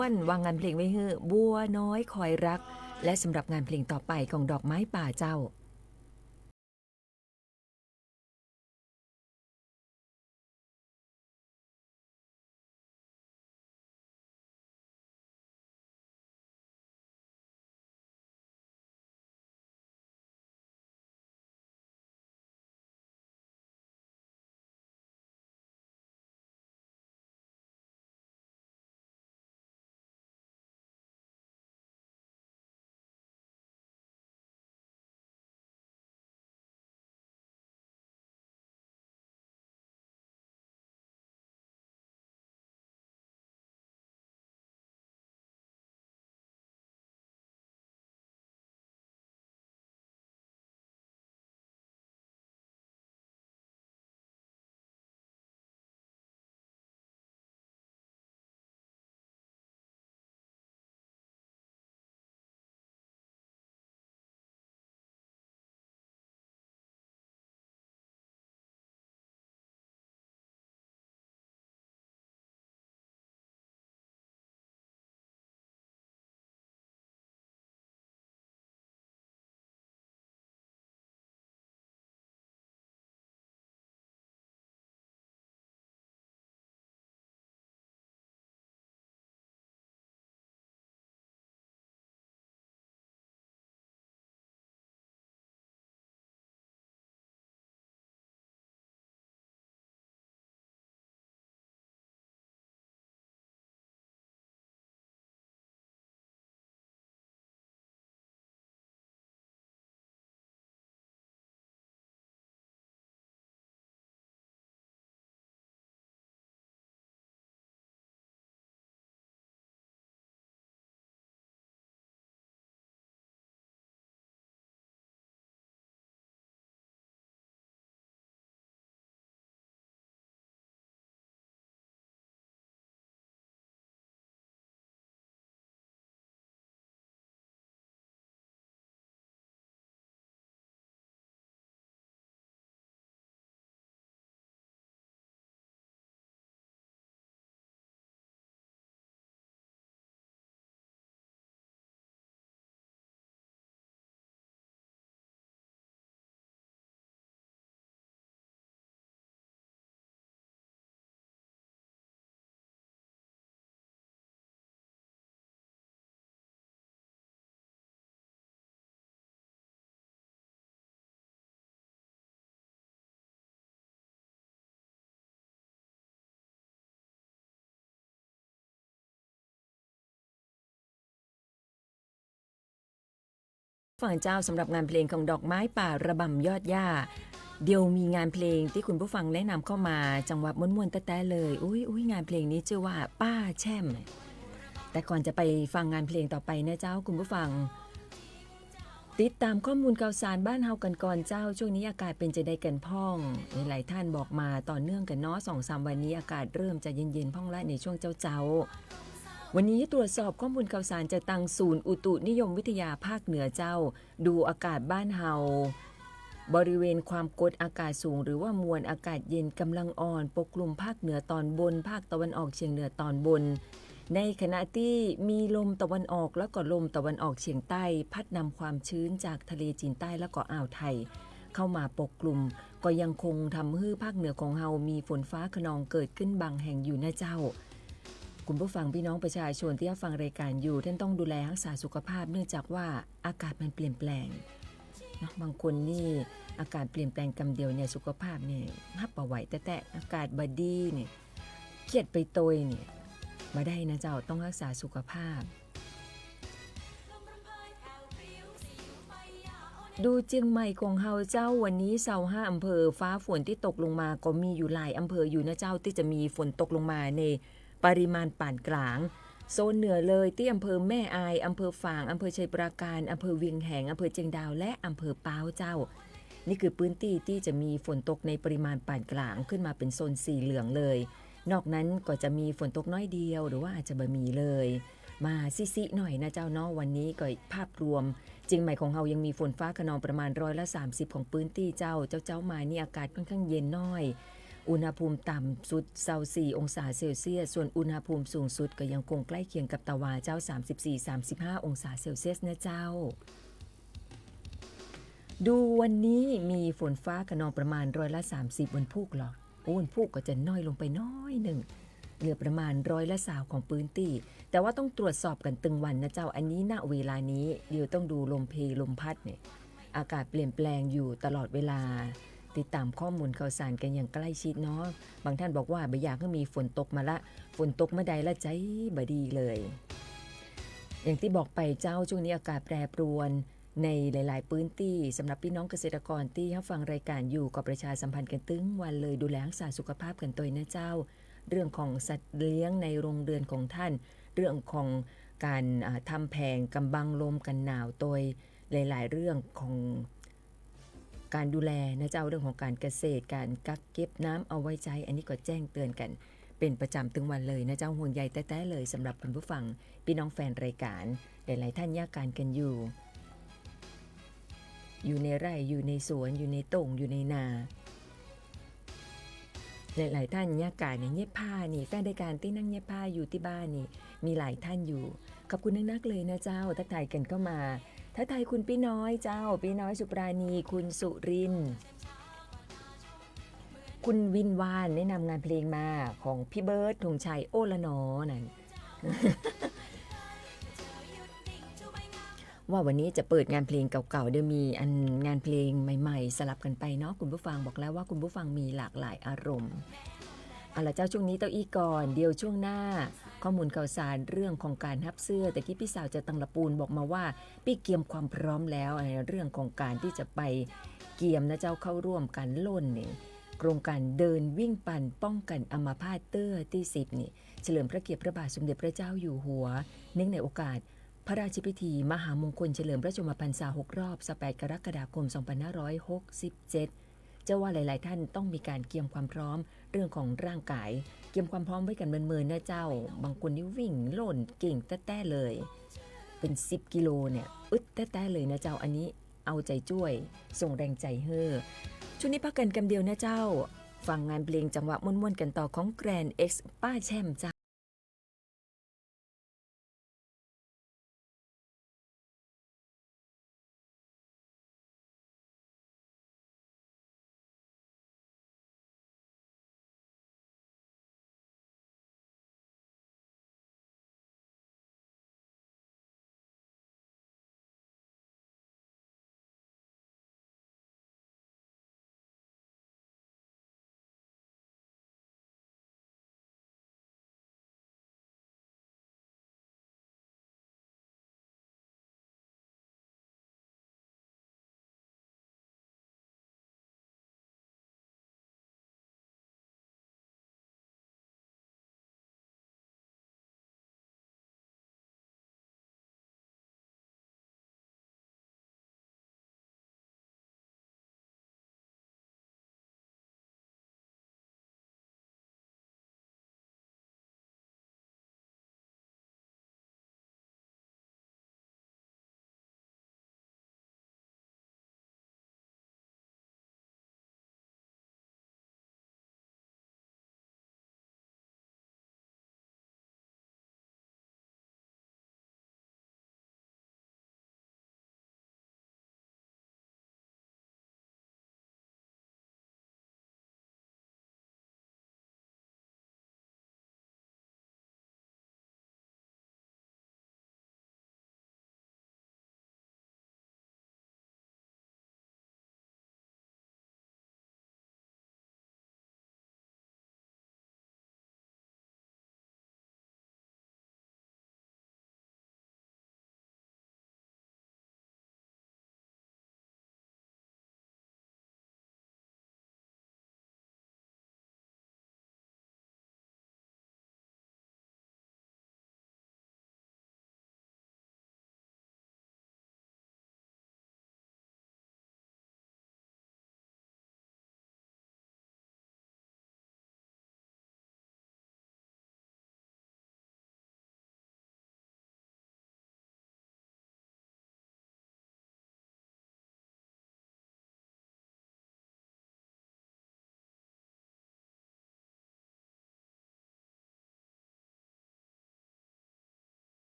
วางงานเพลงไว้ให้บัวน้อยคอยรักและสำหรับงานเพลงต่อไปของดอกไม้ป่าเจ้าฝั่งเจ้าสำหรับงานเพลงของดอกไม้ป่าระบำยอดหญ้าเดี๋ยวมีงานเพลงที่คุณผู้ฟังแนะนำเข้ามาจังหวะม่วนๆแต้ๆเลยอุ้ยงานเพลงนี้ชื่อว่าป้าแช่มแต่ก่อนจะไปฟังงานเพลงต่อไปนะเจ้าคุณผู้ฟังติดตามข้อมูลข่าวสารบ้านเฮากันก่อนเจ้าช่วงนี้อากาศเป็นจะได้กันพ่องหลายท่านบอกมาต่อเนื่องกันเนาะ 2-3 วันนี้อากาศเริ่มจะเย็นๆพ่องละในช่วงเจ้าวันนี้ตรวจสอบข้อมูลข่าวสารจากทางศูนย์อุตุนิยมวิทยาภาคเหนือเจ้าดูอากาศบ้านเฮาบริเวณความกดอากาศสูงหรือว่ามวลอากาศเย็นกำลังอ่อนปกคลุมภาคเหนือตอนบนภาคตะวันออกเฉียงเหนือตอนบนในขณะที่มีลมตะวันออกและก็ลมตะวันออกเฉียงใต้พัดนำความชื้นจากทะเลจีนใต้และก็อ่าวไทยเข้ามาปกคลุมก็ยังคงทำให้ภาคเหนือของเฮามีฝนฟ้าคะนองเกิดขึ้นบางแห่งอยู่นะเจ้าคุณผู้ฟังพี่น้องประชาชนที่ฟังรายการอยู่ท่านต้องดูแลรักษาสุขภาพเนื่องจากว่าอากาศมันเปลี่ยนแปลงนะบางคนนี่อากาศเปลี่ยนแปลงกำเดียวเนี่ยสุขภาพเนี่ยฮับป่าไหวแต่อากาศบดีเนี่ยเครียดไปโตยเนี่ยมาได้นะเจ้าต้องรักษาสุขภาพดูเจียงใหม่ของเฮาเจ้าวันนี้25อำเภอฟ้าฝนที่ตกลงมาก็มีอยู่หลายอำเภออยู่นะเจ้าที่จะมีฝนตกลงมาในปริมาณปานกลางโซนเหนือเลยที่อำเภอแม่อายอำเภอฝางอำเภอชัยปราการอำเภอเวียงแหงอำเภอเจียงดาวและอำเภอป้าวเจ้านี่คือพื้นที่ที่จะมีฝนตกในปริมาณปานกลางขึ้นมาเป็นโซนสีเหลืองเลยนอกนั้นก็จะมีฝนตกน้อยเดียวหรือว่าอาจจะบ่มีเลยมาซิๆหน่อยนะเจ้าเนาะวันนี้ก็ภาพรวมเจียงใหม่ของเฮายังมีฝนฟ้าคะนองประมาณ30%ของพื้นที่เจ้ามานี่อากาศค่อนข้างเย็นน้อย อุณหภูมิต่ำสุด24องศาเซลเซียสส่วนอุณหภูมิสูงสุดก็ยังคงใกล้เคียงกับตะวาเจ้า34-35องศาเซลเซียสนะเจ้าดูวันนี้มีฝนฟ้าขนองประมาณ30%วันพุธหรอวันพุธก็จะน้อยลงไปน้อยหนึ่งเหลือประมาณ20%ของพื้นที่แต่ว่าต้องตรวจสอบกันตึงวันนะเจ้าอันนี้ณเวลานี้เดี๋ยวต้องดูลมเพลลมพัดเนี่ยอากาศเปลี่ยนแปลงอยู่ตลอดเวลาติดตามข้อมูลข่าวสารกันอย่างใกล้ชิดเนาะบางท่านบอกว่าไม่อยากให้มีฝนตกมาละฝนตกเมื่อใดละใจบดีเลยอย่างที่บอกไปเจ้าช่วงนี้อากาศแปรปรวนในหลายๆพื้นที่สำหรับพี่น้องเกษตรกรที่รับฟังรายการอยู่กับประชาสัมพันธ์กันตึงวันเลยดูแลรักษาสุขภาพกันตัวนะเจ้าเรื่องของสัตว์เลี้ยงในโรงเรือนของท่านเรื่องของการทำแผงกำบังลมกันหนาวตัวหลายๆเรื่องของการดูแลนะเจ้าเรื่องของการเกษตรการกักเก็บน้ำเอาไว้ใช้อันนี้ก็แจ้งเตือนกันเป็นประจำถึงวันเลยนะเจ้าห่วงใยแต้ๆเลยสำหรับคุณผู้ฟังพี่น้องแฟนรายการหลายๆท่านยากการกันอยู่ในไร่อยู่ในสวนอยู่ในตงอยู่ในนาหลายๆท่านยากการเนี่ยเย็บผ้านี่แฟนรายการที่นั่งเย็บผ้าอยู่ที่บ้านนี่มีหลายท่านอยู่ขอบคุณนักๆเลยนะเจ้าทักทายกันเข้ามาทักทายคุณพี่น้อยเจ้าพี่น้อยสุปราณีคุณสุรินทร์คุณวินวานแนะนำงานเพลงมาของพี่เบิร์ดธงชัยโอละนอนั่น ว่าวันนี้จะเปิดงานเพลงเก่าๆเดี๋ยวมีอันงานเพลงใหม่ๆสลับกันไปเนาะคุณผู้ฟังบอกแล้วว่าคุณผู้ฟังมีหลากหลายอารมณ์เอาล่ะเจ้าช่วงนี้เต้าอี้ก่อนเดี๋ยวช่วงหน้าข้อมูลข่าวสารเรื่องของการฮับเสื้อแต่ที่พี่สาวจะตังละปูนบอกมาว่าพี่เกียมความพร้อมแล้วในเรื่องของการที่จะไปเกียมนะเจ้าเข้าร่วมกันล่นนี่โครงการเดินวิ่งปั่นป้องกันอัมาพาตเตอร์ที่10นี่เฉลิมพระเกียรติพระบาทสมเด็จพระเจ้าอยู่หัวเนื่องในโอกาสพระราชพิธีมหามงคลเฉลิมพระชนมพรรษา6รอบ18กรกฎาคม2567จะว่าหลายๆท่านต้องมีการเกียมความพร้อมเรื่องของร่างกายเกียมความพร้อมไว้กันเมินๆนะเจ้าบางคนนี่วิ่งโล่นเก่งแต้ๆเลยเป็น10กิโลเนี่ยอึดแต้ๆเลยนะเจ้าอันนี้เอาใจช่วยส่งแรงใจเฮ้อช่วงนี้พักกันกำเดียวนะเจ้าฟังงานเพลงจังหวะม่วนๆกันต่อของ Grand X ป้าแช่มเจ้า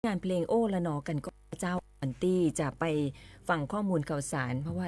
งานเพลงโอ้ละหนอกันก็เจ้าอันตี้จะไปฟังข้อมูลข่าวสารเพราะว่า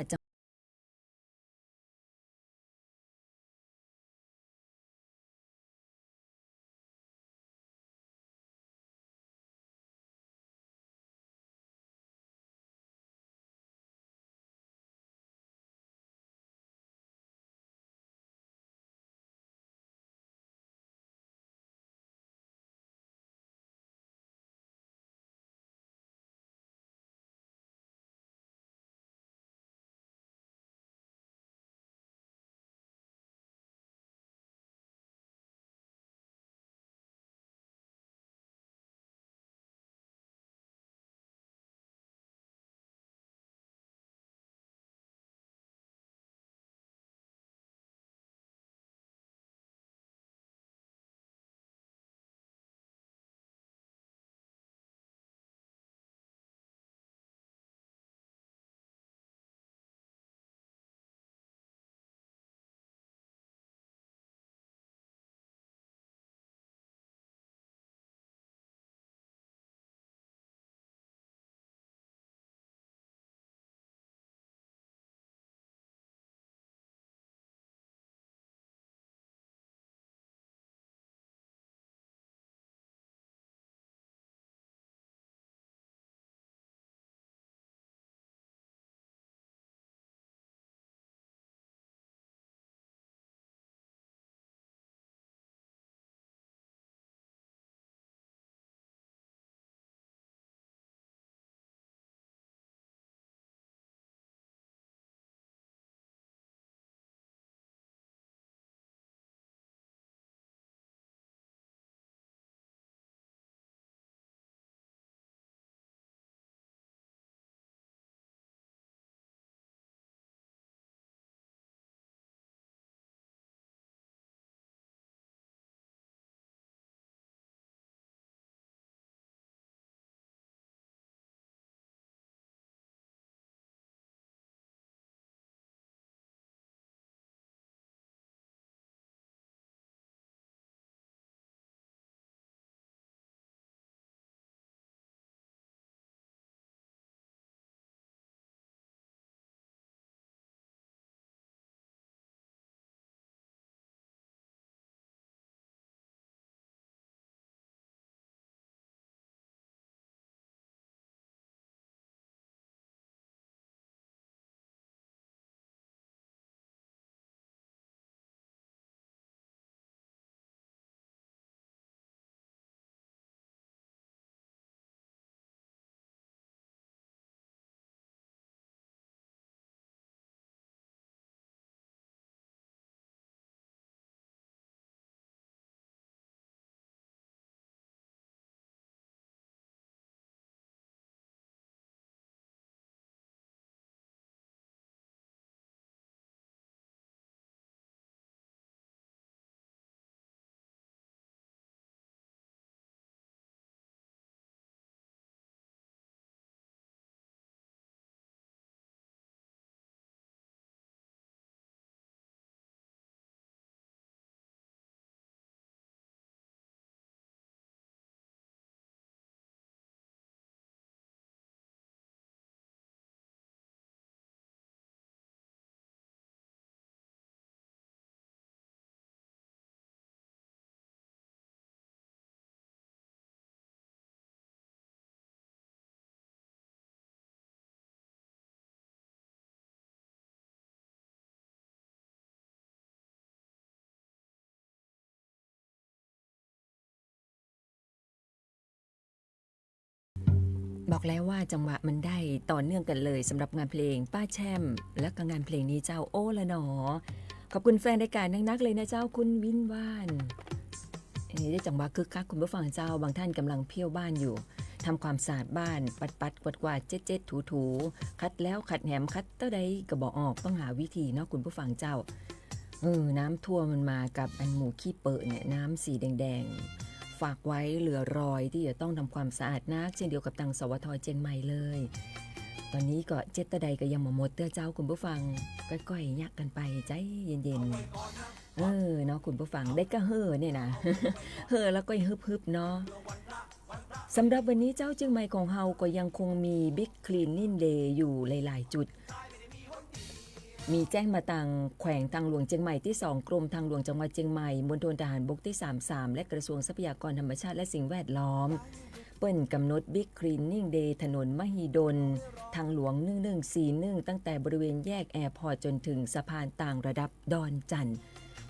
บอกแล้วว่าจังหวะมันได้ต่อเนื่องกันเลยสำหรับงานเพลงป้าแช่มและก็งานเพลงนี้เจ้าโอ้ละหนอขอบคุณแฟนรายการนักๆเลยนะเจ้าคุณวินว่านอันนี้ได้จังหวะคึกคักคุณผู้ฟังเจ้าบางท่านกำลังเพี้ยวบ้านอยู่ทำความสะอาดบ้านปัดๆกวาดๆเจ็ดๆถูๆคัดแล้วขัดแหมคัดเต้าใดก็บอกออกต้องหาวิธีเนาะคุณผู้ฟังเจ้าน้ำท่วมมันมากับอันหมูขี้เปอะเนี่ยน้ำสีแดงๆฝากไว้เหลือรอยที่จะต้องทำความสะอาดนักเช่นเดียวกับทางสวทเจนใหม่เลยตอนนี้ก็เจ็ดตะใดก็ยังหมดเตื้อเจ้าคุณผู้ฟังก้อยๆยักกันไปใจเย็นๆเนาะคุณผู้ฟังได้ก็เนี่ยนะ แล้วก็ฮึบๆเนาะ สำหรับวันนี้เจ้าเชียงใหม่ของเฮาก็ยังคงมีบิ๊กคลีนนิ่งเดย์อยู่หลายๆจุดมีแจ้งมาต่างแขวงทางหลวงเชียงใหม่ที่2กรมทางหลวงจังหวัดเชียงใหม่มณฑลทหารบกที่33และกระทรวงทรัพยากรธรรมชาติและสิ่งแวดล้อมเปิ้นกำหนดบิ๊กคลีนนิ่งเดย์ถนนมหิดลทางหลวง1141ตั้งแต่บริเวณแยกแอร์พอร์ตจนถึงสะพานต่างระดับดอนจันทร์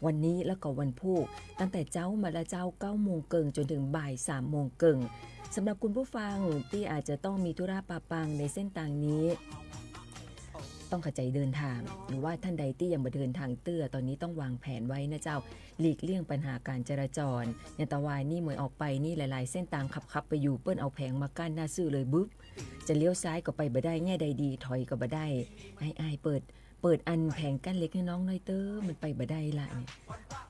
วันนี้แล้วก็วันพุธตั้งแต่เจ้ามาละเจ้า9โมงเกิงจนถึงบ่าย3โมงเกิงสำหรับคุณผู้ฟังที่อาจจะต้องมีธุระปะปังในเส้นทางนี้ต้องเข้าใจเดินทางหรือว่าท่านใดที่ยังมาเดินทางเตื้อตอนนี้ต้องวางแผนไว้นะเจ้าหลีกเลี่ยงปัญหาการจราจรยันตะวายนี่มวยออกไปนี่หลายๆเส้นทางขับไปอยู่เปิ้นเอาแผงมากั้นหน้าซื่อเลยบึ๊บจะเลี้ยวซ้ายก็ไปบ่ได้แง่ใดดีถอยก็บ่ได้ไอ้เปิดอันแผงกั้นเล็กน้องน้อยเต้อมันไปบ่ได้ละเนี่ย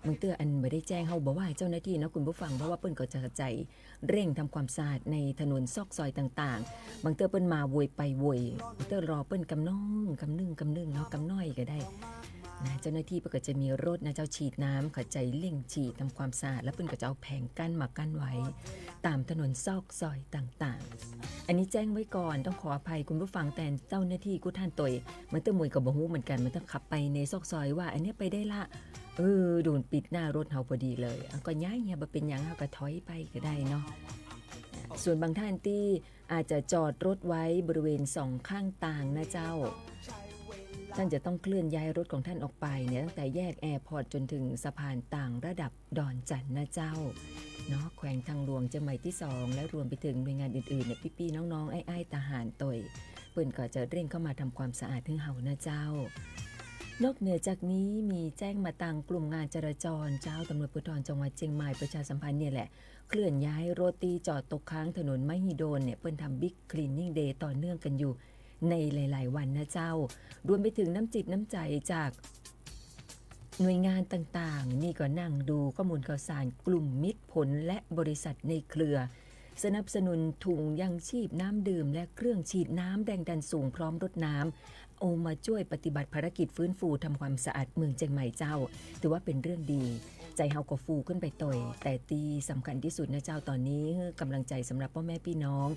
มึงเตื้ออันบ่ได้แจ้งเฮาบ่ว่าเจ้าหน้าที่นะคุณผู้ฟังเพราะว่าเปิ้นก็จะใจเร่งทำความสะอาดในถนนซอกซอยต่างๆบางเตื้อเปิ้นมาโวยไปโวยเตื้อรอเปิ้นกำน้องกำนึ่งเนาะกำน้อยก็ได้นะเจ้าหน้าที่เปิ้นก็จะมีรถนะเจ้าฉีดน้ำเข้าใจเร่งฉีดทำความสะอาดแล้วเปิ้นก็จะเอาแผงกั้นมากั้นไว้ตามถนนซอกซอยต่างๆอันนี้แจ้งไว้ก่อนต้องขออภัยคุณผู้ฟังแต่เจ้าหน้าที่กู้ท่านตยมันต้องมวยกับบ่ฮู้เหมือนกันมันต้องขับไปในซอกซอยว่าอันนี้ไปได้ละโดนปิดหน้ารถเฮาพอดีเลยก็ย้ายบ่เป็นหยังเฮาก็ถอยไปก็ได้เนาะส่วนบางท่านที่อาจจะจอดรถไว้บริเวณ2ข้างต่างนะเจ้าท่านจะต้องเคลื่อนย้ายรถของท่านออกไปเนี่ยตั้งแต่แยกแอร์พอร์ตจนถึงสะพานต่างระดับดอนจันทร์นะเจ้าเนาะแขวงทางหลวงเชียงใหม่ที่2และรวมไปถึงหน่วยงานอื่นๆเนี่ยพี่ๆน้องๆไอ้ทหารตยเปิ้นก็จะเร่งเข้ามาทำความสะอาดถึงเฮานะเจ้านอกเหนือจากนี้มีแจ้งมาต่างกลุ่มงานจราจรเจ้าตำรวจภูธรจังหวัดเชียงใหม่ประชาสัมพันธ์เนี่ยแหละเคลื่อนย้ายรถตีจอดตกค้างถนนมหิดลเนี่ยเปิ้นทำบิ๊กคลีนนิ่งเดย์ต่อเนื่องกันอยู่ในหลายๆวันนะเจ้ารวมไปถึงน้ำจิตน้ำใจจากหน่วยงานต่างๆนี่ก็นั่งดูข้อมูลข่าวสารกลุ่มมิตรผลและบริษัทในเครือสนับสนุนถุงยังชีพน้ำดื่มและเครื่องฉีดน้ำแรงดันสูงพร้อมรถน้ำเอามาช่วยปฏิบัติภารกิจฟื้นฟูทำความสะอาดเมืองเชียงใหม่เจ้าถือว่าเป็นเรื่องดีใจเฮาก็ฟูขึ้นไปต่อยแต่ที่สำคัญที่สุดนะเจ้าตอนนี้กำลังใจสำหรับพ่อแม่พี่น้อง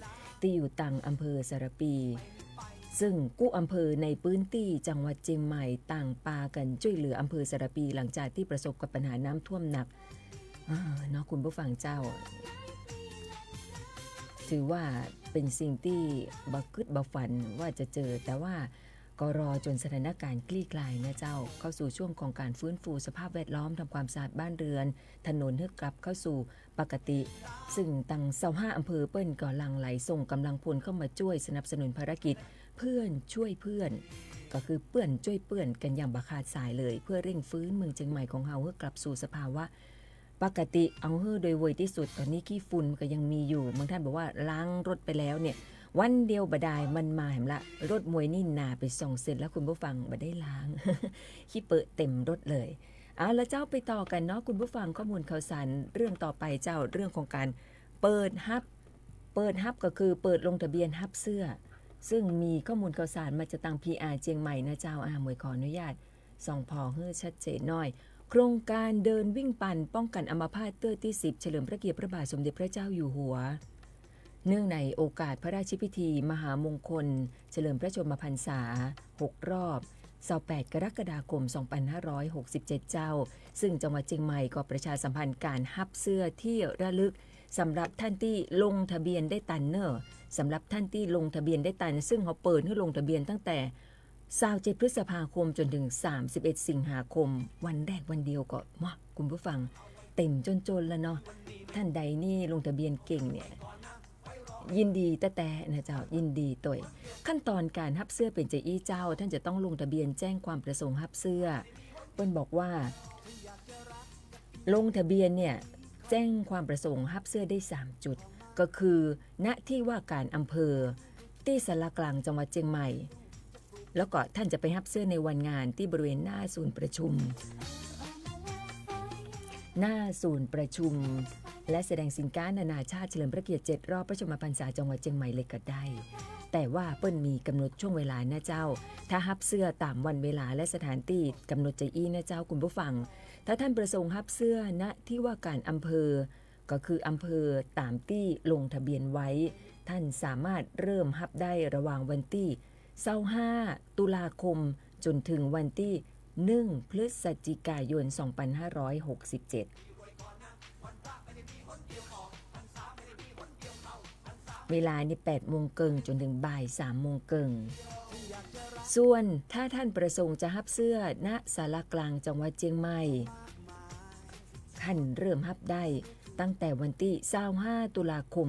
ที่อยู่ต่างอำเภอสารปีซึ่งกู้อำเภอในพื้นที่จังหวัดเชียงใหม่ต่างปากันช่วยเหลืออำเภอสารปีหลังจากที่ประสบกับปัญหาน้ำท่วมหนักเนาะคุณผู้ฟังเจ้าถือว่าเป็นสิ่งที่บ่คิดบ่ฝันว่าจะเจอแต่ว่าก็รอจนสถานการณ์คลี่คลายนะเจ้าเข้าสู่ช่วงของการฟื้นฟูสภาพแวดล้อมทำความสะอาดบ้านเรือนถนนให้กลับเข้าสู่ปกติซึ่งตั้ง25อำเภอเปิ้นก็หลั่งไหลส่งกำลังพลเข้ามาช่วยสนับสนุนภารกิจเพื่อนช่วยเพื่อนก็คือเปื้อนช่วยเปื้อนกันอย่างบ่ขาดสายเลยเพื่อเร่งฟื้นเมืองเชียงใหม่ของเฮาให้กลับสู่สภาวะปกติเอาเฮ้อโดยไวที่สุดตอนนี้ขี้ฝุ่นก็ยังมีอยู่บางท่านบอกว่าล้างรถไปแล้วเนี่ยวันเดียวบ่ได้มันมาแหมละรถมวยนี่นาไป2 เซนแล้วคุณผู้ฟังบ่ได้ล้าง ขี้เปิดเต็มรถเลยแล้วเจ้าไปต่อกันเนาะคุณผู้ฟังข้อมูลข่าวสารเรื่องต่อไปเจ้าเรื่องของการเปิดฮับก็คือเปิดลงทะเบียนฮับเสื้อซึ่งมีข้อมูลข่าวสารมาจากทาง PR เชียงใหม่นะเจ้าหมวยขออนุญาตส่องพอให้ชัดเจนหน่อยโครงการเดินวิ่งปั่นป้องกันอัมพาตเตื้อที่10เฉลิมพระเกียรติพระบาทสมเด็จพระเจ้าอยู่หัวเนื่องในโอกาสพระราชพิธีมหามงคลเฉลิมพระชนมพรรษา6รอบ28กรกฎาคม2567เจ้าซึ่งจังหวัดเชียงใหม่ก็ประชาสัมพันธ์การฮับเสื้อที่ระลึกสำหรับท่านที่ลงทะเบียนได้ตันสำหรับท่านที่ลงทะเบียนได้ตันซึ่งเขาเปิดให้ลงทะเบียนตั้งแต่27พฤษภาคมจนถึง31สิงหาคมวันแรกวันเดียวก็คุณผู้ฟังเต็มจนแล้วเนาะท่านใดนี่ลงทะเบียนเก่งเนี่ยยินดีแต่นะเจ้ายินดีตัวขั้นตอนการฮับเสื้อเป็นจะอี้เจ้าท่านจะต้องลงทะเบียนแจ้งความประสงค์ฮับเสื้อเปิ้นบอกว่าลงทะเบียนเนี่ยแจ้งความประสงค์ฮับเสื้อได้3จุดก็คือณที่ว่าการอำเภอที่สารกลางจังหวัดเชียงใหม่แล้วก็ท่านจะไปฮับเสื้อในวันงานที่บริเวณหน้าศูนย์ประชุมและแสดงสินค้านานาชาติเฉลิมพระเกียรติ7รอบพระชนมพรรษาจังหวัดเชียงใหม่เลยก็ได้แต่ว่าเปิ้นมีกำหนดช่วงเวลานะเจ้าถ้าฮับเสื้อตามวันเวลาและสถานที่กำหนดจะอี้นะเจ้าคุณผู้ฟังถ้าท่านประสงค์ฮับเสื้อณที่ว่าการอำเภอ ก็คืออำเภอตามที่ลงทะเบียนไว้ท่านสามารถเริ่มรับได้ระหว่างวันที่25ตุลาคมจนถึงวันที่1พฤศจิกายน2567เวลานี่8โมงเกิงจนถึงบ่าย3โมงเกิงส่วนถ้าท่านประสงค์จะรับเสื้อณศาลากลางจังหวัดเชียงใหม่ท่านเริ่มรับได้ตั้งแต่วันที่25ตุลาคม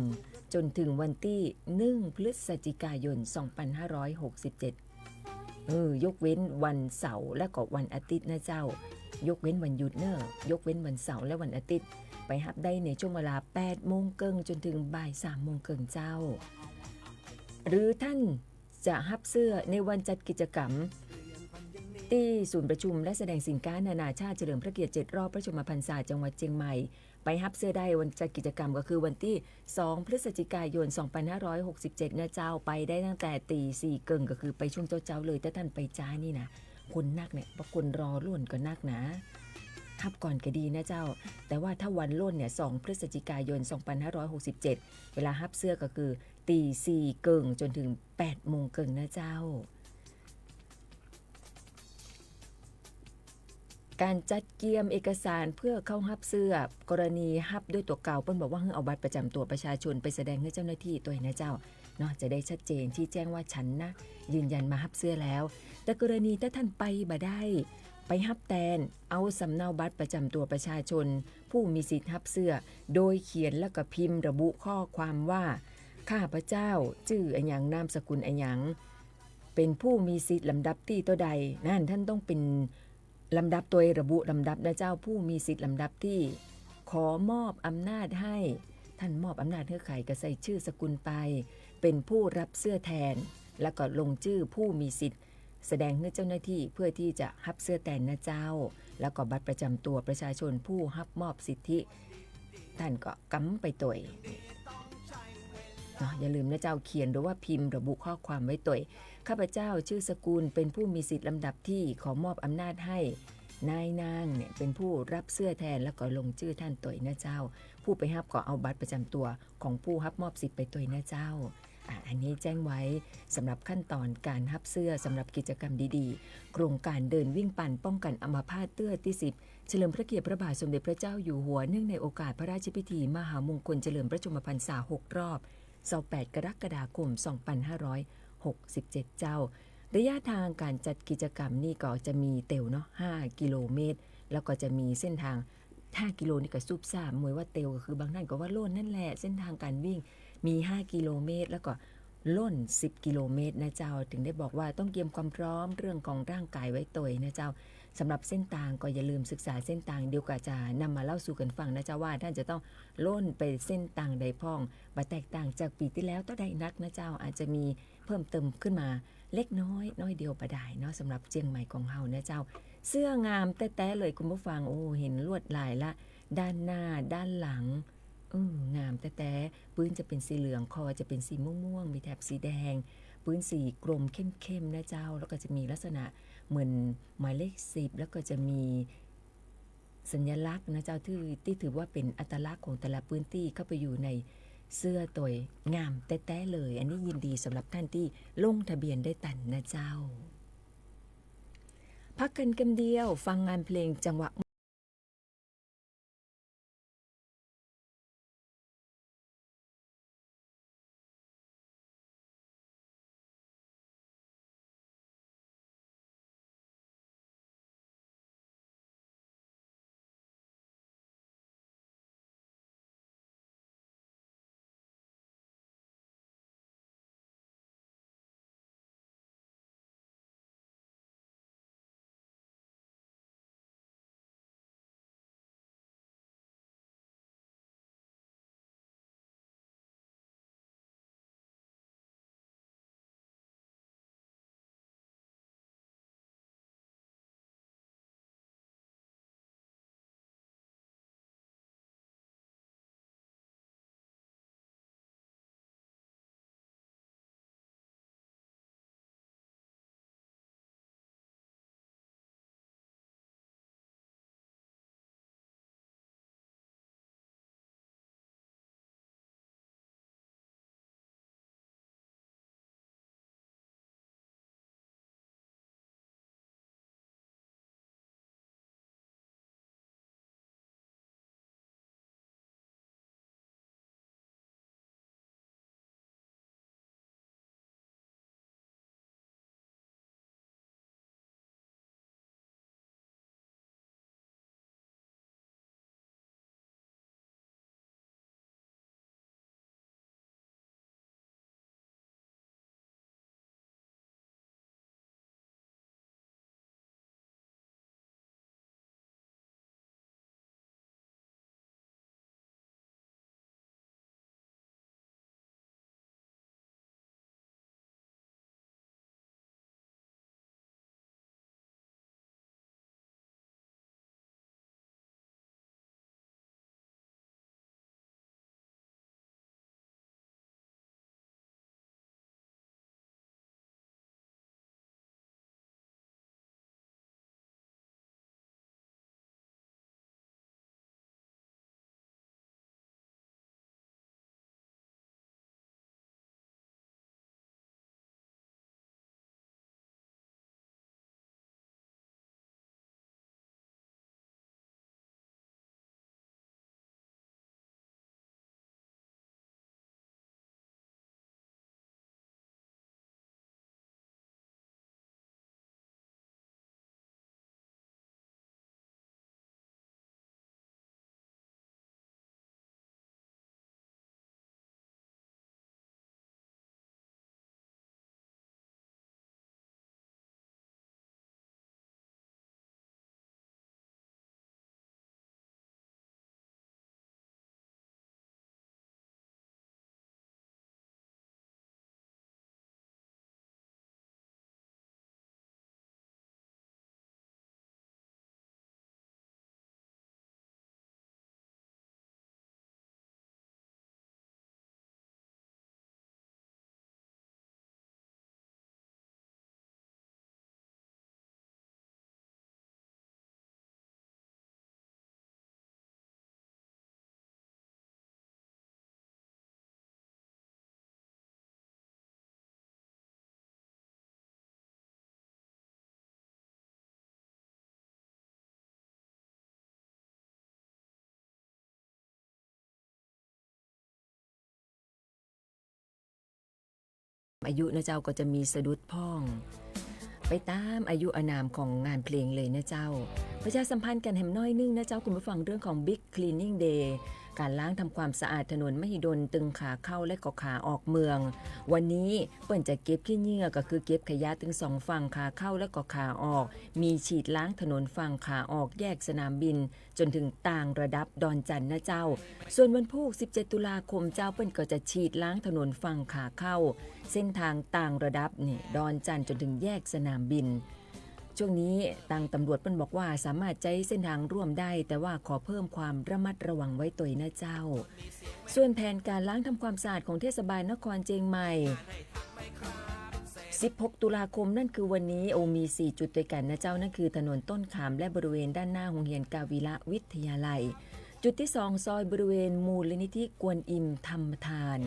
จนถึงวันที่1พฤศจิกายน2567ยกเว้นวันเสาร์และก็วันอาทิตย์นะเจ้ายกเว้นวันหยุดเนอะยกเว้นวันเสาร์และวันอาทิตย์ไปรับได้ในช่วงเวลา8โมงเกิงจนถึงบ่าย3โมงเกิงเจ้าหรือท่านจะรับเสื้อในวันจัดกิจกรรมที่ศูนย์ประชุมและแสดงสินค้านานาชาติเฉลิมพระเกียรติ7รอบพระชนมพรรษาจังหวัดเชียงใหม่ไปรับเสื้อได้วันจัดกิจกรรมก็คือวันที่2พฤศจิกายน2567นะเจ้าไปได้ตั้งแต่ตี4เกิงก็คือไปช่วงเจ้าเลยถ้าท่านไปจ้านี่นะคนนักเนี่ยเพราะคนรอล้วนก็นักนะทับก่อนก็ดีนะเจ้าแต่ว่าถ้าวันล้นเนี่ย2พฤศจิกายน2567เวลารับเสื้อก็คือตี4เกิงจนถึง8โมงเกิงนะเจ้าการจัดเกียมเอกสารเพื่อเข้ารับเสื้อกรณีรับด้วยตัวเก่าเปิ้นบอกว่าให้เอาบัตรประจำตัวประชาชนไปแสดงให้เจ้าหน้าที่ตัวนะเจ้าเนาะจะได้ชัดเจนที่แจ้งว่าฉันนะยืนยันมารับเสื้อแล้วแต่กรณีถ้าท่านไปบ่ได้ไปรับแทนเอาสำเนาบัตรประจำตัวประชาชนผู้มีสิทธิ์รับเสื้อโดยเขียนแล้วก็พิมพ์ระบุข้อความว่าข้าพเจ้าชื่ออันหยังนามสกุลอันหยังเป็นผู้มีสิทธิ์ลำดับที่ตัวใดนั่นท่านต้องเป็นลำดับตัวระบุลำดับนะเจ้าผู้มีสิทธิ์ลำดับที่ขอมอบอำนาจให้ท่านมอบอำนาจให้ใครก็ใส่ชื่อสกุลไปเป็นผู้รับเสื้อแทนแล้วก็ลงชื่อผู้มีสิทธิ์แสดงให้เจ้าหน้าที่เพื่อที่จะรับเสื้อแทนนะเจ้าแล้วก็บัตรประจำตัวประชาชนผู้รับมอบสิทธิท่านก็กำไปตัวอย่าลืมนะเจ้าเขียนหรือว่าพิมพ์ระบุข้อความไว้ตัวข้าพเจ้าชื่อสกุลเป็นผู้มีสิทธิ์ลำดับที่ขอมอบอำนาจให้นายนางเนี่ยเป็นผู้รับเสื้อแทนแล้วก็ลงชื่อท่านตัวนะเจ้าผู้ไปรับก็เอาบัตรประจำตัวของผู้รับมอบสิทธิ์ไปตัวนะเจ้าอันนี้แจ้งไว้สำหรับขั้นตอนการรับเสื้อสำหรับกิจกรรมดีๆโครงการเดินวิ่งปั่นป้องกันอัมพาตเตื้อที่10เฉลิมพระเกียรติพระบาทสมเด็จพระเจ้าอยู่หัวเนื่องในโอกาสพระราชพิธีมหามงคลเฉลิมพระชนมพรรษา6รอบ28กรกฎาคม2567เจ้าระยะทางการจัดกิจกรรมนี่ก็จะมีเต็วเนาะ5กิโลเมตรแล้วก็จะมีเส้นทาง5กิโลนี่ก็ซุบซ่ามมวยว่าเต็วก็คือบางท่านก็ว่าโล่นนั่นแหละเส้นทางการวิ่งมี5กิโลเมตรแล้วก็ล่น10กิโลเมตรนะเจ้าถึงได้บอกว่าต้องเตรียมความพร้อมเรื่องของร่างกายไว้ตัวนะเจ้าสำหรับเส้นทางก็อย่าลืมศึกษาเส้นทางเดียวกับจะนำมาเล่าสู่กันฟังนะเจ้าว่าท่านจะต้องล่นไปเส้นทางใดพ้องบ่แตกต่างจากปีที่แล้วต่อใดนักนะเจ้าอาจจะมีเพิ่มเติมขึ้นมาเล็กน้อยเดียวประได้เนาะสำหรับเชียงใหม่ของเฮานะเจ้าเสื้องามแต้ๆเลยคุณผู้ฟังโอ้เห็นลวดลายละด้านหน้าด้านหลังงามแต้ๆปื้นจะเป็นสีเหลืองคอจะเป็นสีม่วงๆมีแถบสีแดงปื้นสีกรมเข้มๆนะเจ้าแล้วก็จะมีลักษณะเหมือนหมายเลข10แล้วก็จะมีสัญลักษณ์นะเจ้าที่ถือว่าเป็นอัตลักษณ์ของแต่ละพื้นที่เข้าไปอยู่ในเสื้อตัวงามแต้ๆเลยอันนี้ยินดีสำหรับท่านที่ลงทะเบียนได้ตันนะเจ้าพักกันกำเดียวฟังงานเพลงจังหวะ อายุนะเจ้าก็จะมีสะดุดพ้องไปตามอายุอานามของงานเพลงเลยนะเจ้าประชาสัมพันธ์กันแหมน้อยนึงนะเจ้าคุณผู้ฟังเรื่องของ Big Cleaning Day การล้างทำความสะอาดถนนมหิดลตึงขาเข้าและก็ขาออกเมืองวันนี้เปิ้นจะเก็บขี้เหงื่อก็คือเก็บขยะถึง2ฝั่งขาเข้าและก็ขาออกมีฉีดล้างถนนฝั่งขาออกแยกสนามบินจนถึงต่างระดับดอนจันทน์นะเจ้าส่วนวันพุธ17ตุลาคมเจ้าเปิ้นก็จะฉีดล้างถนนฝั่งขาเข้าเส้นทางต่างระดับนี่ดอนจันทน์จนถึงแยกสนามบินช่วงนี้ทางตำรวจเปิ้นบอกว่าสามารถใช้เส้นทางร่วมได้แต่ว่าขอเพิ่มความระมัดระวังไว้ตัวนะเจ้าส่วนแผนการล้างทำความสะอาดของเทศบาลนครเชียงใหม่16ตุลาคมนั่นคือวันนี้มี4จุดด้วยกันนะเจ้านั่นคือถนนต้นขามและบริเวณด้านหน้าโรงเรียนกาวิระวิทยาลัยจุดที่2ซอยบริเวณมูลนิธิกวนอิมธรรมทาน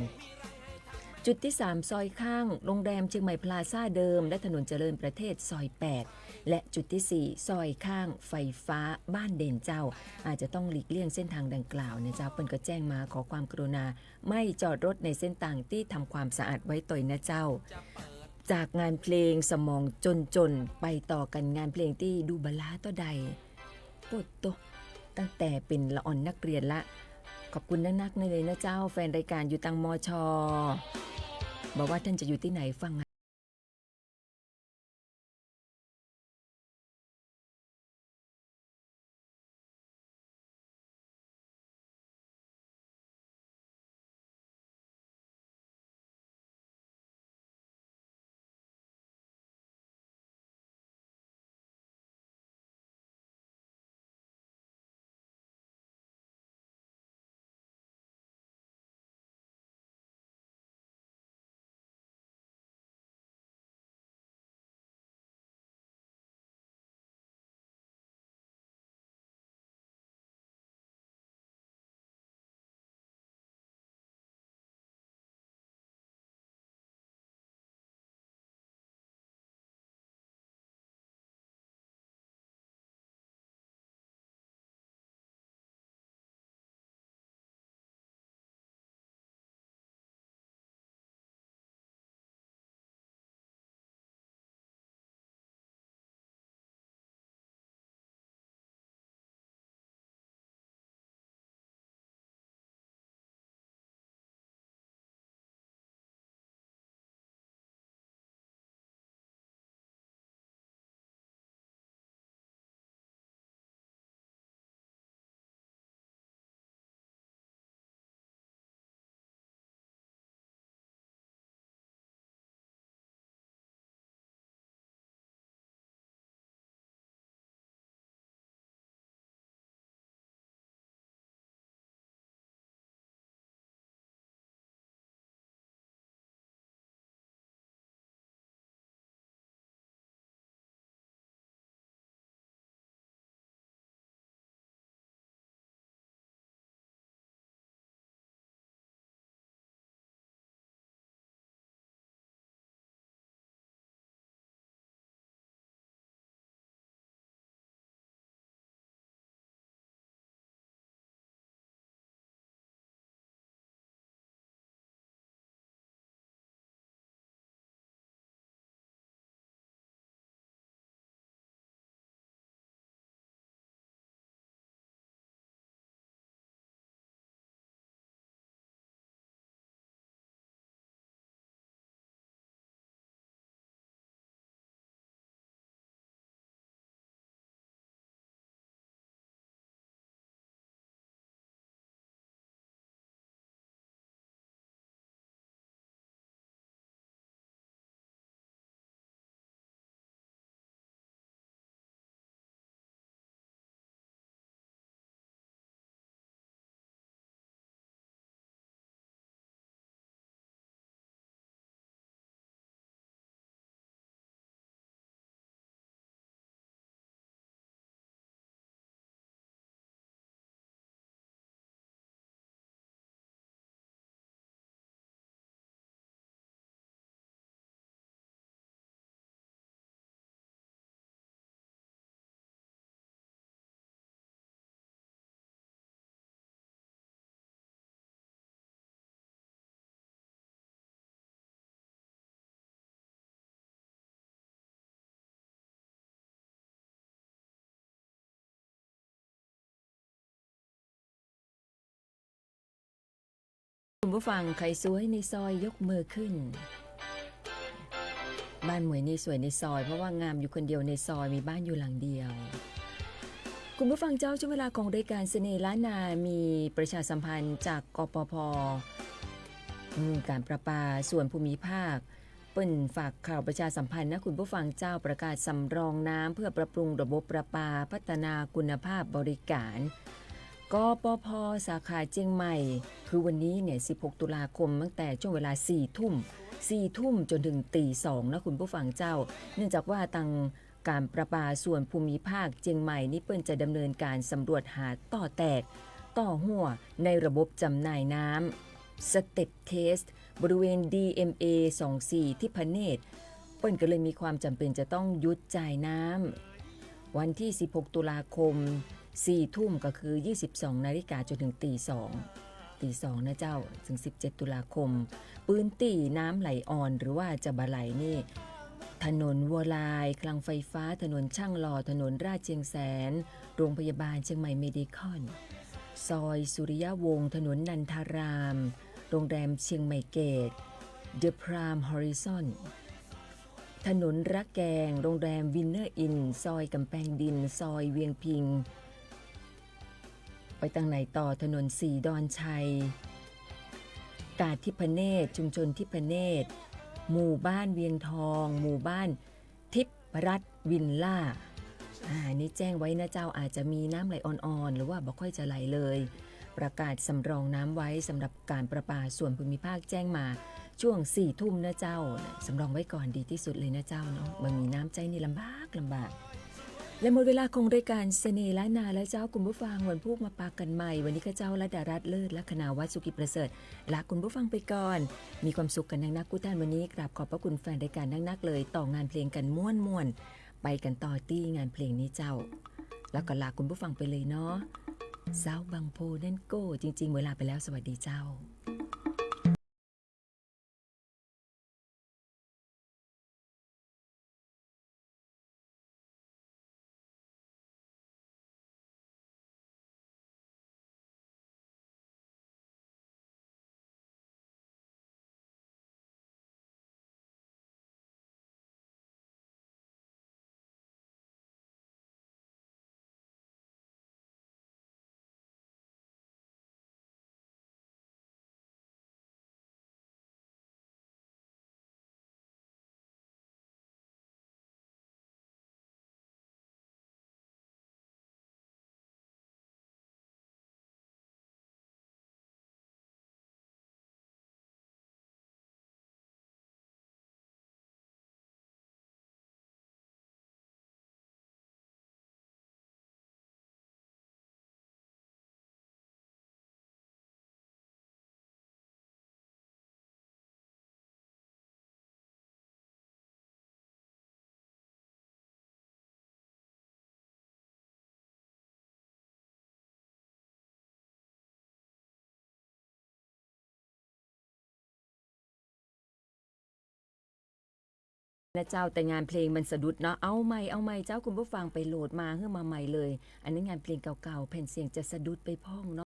จุดที่3ซอยข้างโรงแรมเชียงใหม่พลาซ่าเดิมและถนนเจริญประเทศซอย8และจุดที่4ซอยข้างไฟฟ้าบ้านเด่นเจ้าอาจจะต้องหลีกเลี่ยงเส้นทางดังกล่าวนะเจ้าเปิ้นก็แจ้งมาขอความกรุณาไม่จอดรถในเส้นทางที่ทำความสะอาดไว้ต่อยนะเจ้าจากงานเพลงสมองจนไปต่อกันงานเพลงที่ดูบลาต่อใดโปดโตตั้งแต่เป็นละอ่อนนักเรียนละขอบคุณนักๆเลยนะเจ้าแฟนรายการอยู่ตังมชบอกว่าท่านจะอยู่ที่ไหนฟัง คุณผู้ฟังใครสวยในซอยยกมือขึ้น บ้านหมวยนี่สวยในซอยเพราะว่างามอยู่คนเดียวในซอยมีบ้านอยู่หลังเดียว คุณผู้ฟังเจ้าช่วงเวลาของรายการเสน่ห์ล้านนามีประชาสัมพันธ์จากกปภการประปาส่วนภูมิภาคเปิ้นฝากข่าวประชาสัมพันธ์นะคุณผู้ฟังเจ้าประกาศสำรองน้ำเพื่อปรับปรุงระบบประปาพัฒนาคุณภาพบริการกปภสาขาเจียงใหม่คือวันนี้เนี่ย16ตุลาคมตั้งแต่ช่วงเวลา4 ทุ่มจนถึงตี2นะคุณผู้ฟังเจ้าเนื่องจากว่าทางการประปาส่วนภูมิภาคเจียงใหม่นี่เปิ้นจะดำเนินการสำรวจหาต่อแตกต่อหัวในระบบจำหน่ายน้ำสเต็ปเทสบริเวณ DMA 24ที่พะเนตรเปิ้นก็เลยมีความจำเป็นจะต้องหยุดจ่ายน้ำวันที่16ตุลาคม4 ทุ่มก็คือ22 นาฬิกาจนถึงตี2นะเจ้าถึง17ตุลาคมปืนตีน้ำไหลอ่อนหรือว่าจะบะไหลนี่ถนนวัวลายคลังไฟฟ้าถนนช่างหล่อถนนราชเชียงแสนโรงพยาบาลเชียงใหม่เมดิคอลซอยสุริยะวงศ์ถนนนันทารามโรงแรมเชียงใหม่เกต The Prime Horizon ถนนระแกงโรงแรมวินเนอร์อินซอยกำแพงดินซอยเวียงพิงไปทางไหนต่อถนนสีดอนชัยกาดทิพเนตรชุมชนทิพเนตรหมู่บ้านเวียงทองหมู่บ้านทิพรัตน์วินล่านี่แจ้งไว้นะเจ้าอาจจะมีน้ำไหลอ่อนๆหรือว่าบ่ค่อยจะไหลเลยประกาศสำรองน้ำไว้สำหรับการประปาส่วนภูมิภาคแจ้งมาช่วง4 ทุ่มนะเจ้าสำรองไว้ก่อนดีที่สุดเลยนะเจ้าเนาะบางมีน้ำใจนี่ลำบากและหมดเวลาของรายการเสน่ห์ล้านนาแล้วเจ้าคุณผู้ฟังวันพุธมาปากันใหม่วันนี้ข้าเจ้าระดารัตน์เลิศและคณาวัฒน์สุกิประเสริฐลาคุณผู้ฟังไปก่อนมีความสุขกันนักกุท่านวันนี้กราบขอบพระคุณแฟนรายการนักเลยต่องานเพลงกันม่วนไปกันต่อที่งานเพลงนี้เจ้าแล้วก็ลาคุณผู้ฟังไปเลยเนาะสาวบางโพนั่นโก้จริงๆเวลาไปแล้วสวัสดีเจ้านะเจ้าแต่งานเพลงมันสะดุดเนาะเอาใหม่เจ้าคุณผู้ฟังไปโหลดมาขึ้นมาใหม่เลยอันนี้งานเพลงเก่าๆแผ่นเสียงจะสะดุดไปพ้องเนาะ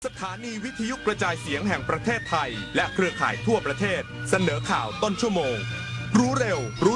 สถานีวิทยุกระจายเสียงแห่งประเทศไทยและเครือข่ายทั่วประเทศเสนอข่าวต้นชั่วโมงรู้เร็วรู้